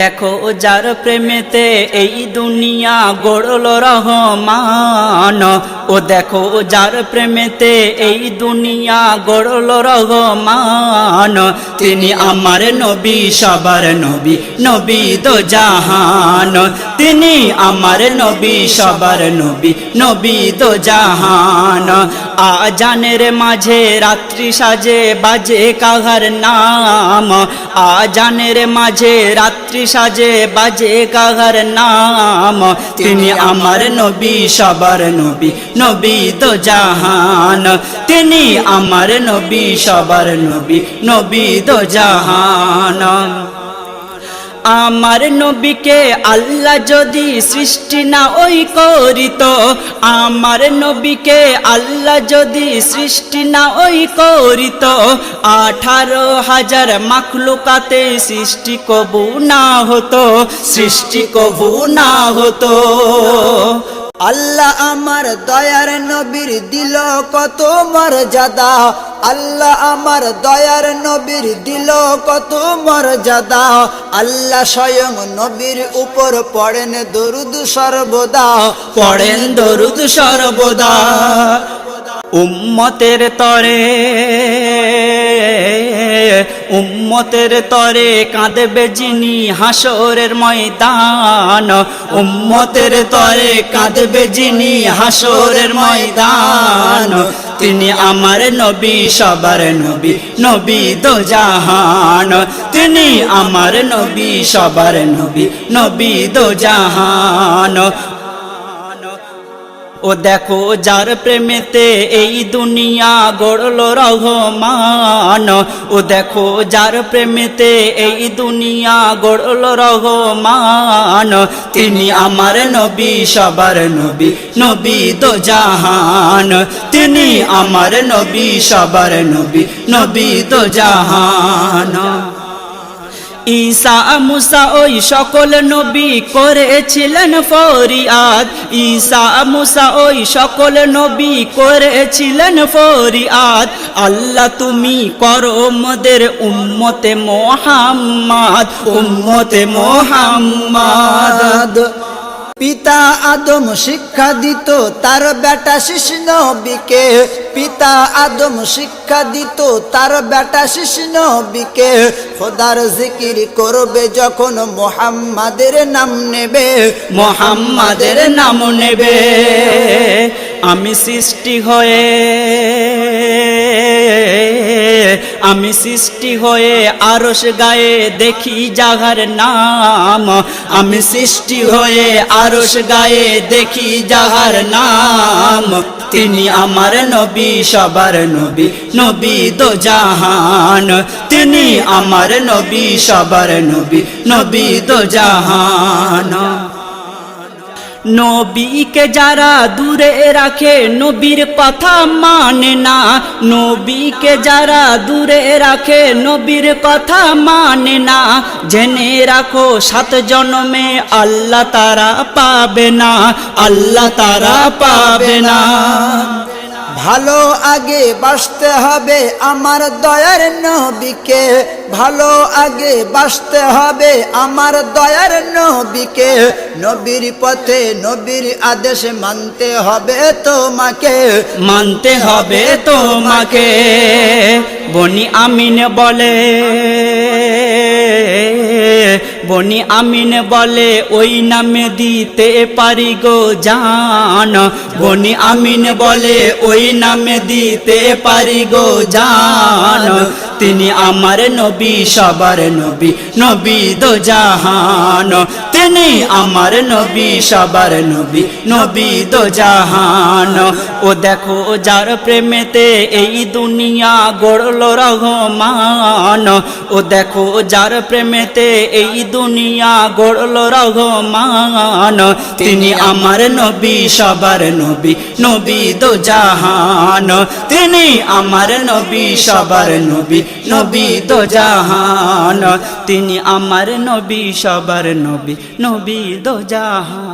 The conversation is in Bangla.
দেখো যার প্রেমেতে এই দুনিয়া গড়ল রহমান, ও দেখো যার প্রেমেতে এই দুনিয়া গড়ল রহমান। তিনি আমার নবী, সবার নবী, নবী দো জাহান। তিনি আমার নবী, সবার নবী, নবী দো জাহান। আজানের মাঝে রাত্রি সাজে বাজে কাহার নাম, আজানের মাঝে রাত্রি সাজে বাজে কাহার নাম। তিনি আমার নবী, সবার নবী, নবী দো জাহান। তিনি আমার নবী, সবার নবী, নবী দো জাহান। আমার নবীকে আল্লাহ যদি সৃষ্টি না ওই করিত, আমার নবীকে আল্লাহ যদি সৃষ্টি না ওই করিত, 18,000 মাখলুকাতে সৃষ্টি কবু না হতো, সৃষ্টি কবু না হতো। আল্লাহ আমার দয়ার নবীর দিল কত মর্যাদা, আল্লাহ আমার দয়ার নবীর দিল কত মর্যাদা। আল্লাহ স্বয়ং নবীর উপর পড়েন দরুদ সর্বদা, পড়েন দরুদ সর্বদা। উম্মতের তরে, উম্মতের তরে কাঁদবে যিনি হাসরের ময়দান, উম্মতের তরে কাঁদবে যিনি হাসরের ময়দান। তিনি আমার নবী, সবার নবী, নবী দো জাহান। তিনি আমার নবী, সবার নবী, নবী দো জাহান। ও দেখো যার প্রেমেতে এই দুনিয়া গড়ল রহমান, ও দেখো যার প্রেমেতে এই দুনিয়া গড়ল রহমান। তিনি আমার নবী, সবার নবী, নবী দো জাহান। তিনি আমার নবী, সবার নবী, নবী দো জাহান। ঈসা মুসা ওই সকল নবী করেছিলেন ফরিয়াদ, ঈসা মুসা ওই সকল নবী করেছিলেন ফরিয়াদ। আল্লাহ তুমি করো মোদের উম্মতে মোহাম্মদ, উম্মতে মোহাম্মদ। পিতা আদম শিক্ষা দিত তার বেটা শীষ নবীকে, পিতা আদম শিক্ষা দিত তার বেটা শীষ নবীকে। খোদার জিকির করবে যখন মোহাম্মদের নাম নেবে, মোহাম্মদের নাম নেবে। আমি সৃষ্টি হয়ে, আমি সৃষ্টি হয়ে আরশ গায়ে দেখি যাহার নাম, আমি সৃষ্টি হয়ে আরশ গায়ে দেখি যাহার নাম। তিনি আমার নবী, সবার নবী, নবী দো জাহান। তিনি আমার নবী, সবার নবী, নবী দো জাহান। নবীকে যারা দূরে রাখে নবীর কথা মানে না, নবীকে যারা দূরে রাখে নবীর কথা মানে না। জেনে রাখো 7 জন্মে আল্লাহ তারা পাবে না, আল্লাহ তারা পাবে না। ভালো আগে বাসতে হবে আমার দয়ার নবীকে, ভালো আগে বাসতে হবে আমার দয়ার নবীকে। নবীর পথে নবীর আদেশ মানতে হবে তোমাকে, মানতে হবে তোমাকে। বনি আমিন বলে, বনি আমিন বলে ওই নামে দিতে পারি গো জান, বনি আমিন বলে ওই নামে দিতে পারি গো জান। তিনি আমার নবী, সবার নবী, নবী দো জাহান। তিনি আমার নবী, সবার নবী, নবী দো জাহান। ও দেখো যার প্রেমেতে এই দুনিয়া গড়ল রহমান, ও দেখো যার প্রেমেতে এই দুনিয়া গড়ল রহমান। তিনি আমার নবী, সবার নবী, নবী দো জাহান। তিনি আমার নবী, সবার নবী, নবী দো জাহান। তিনি আমার নবী, সবার নবী, নবী দো জাহান।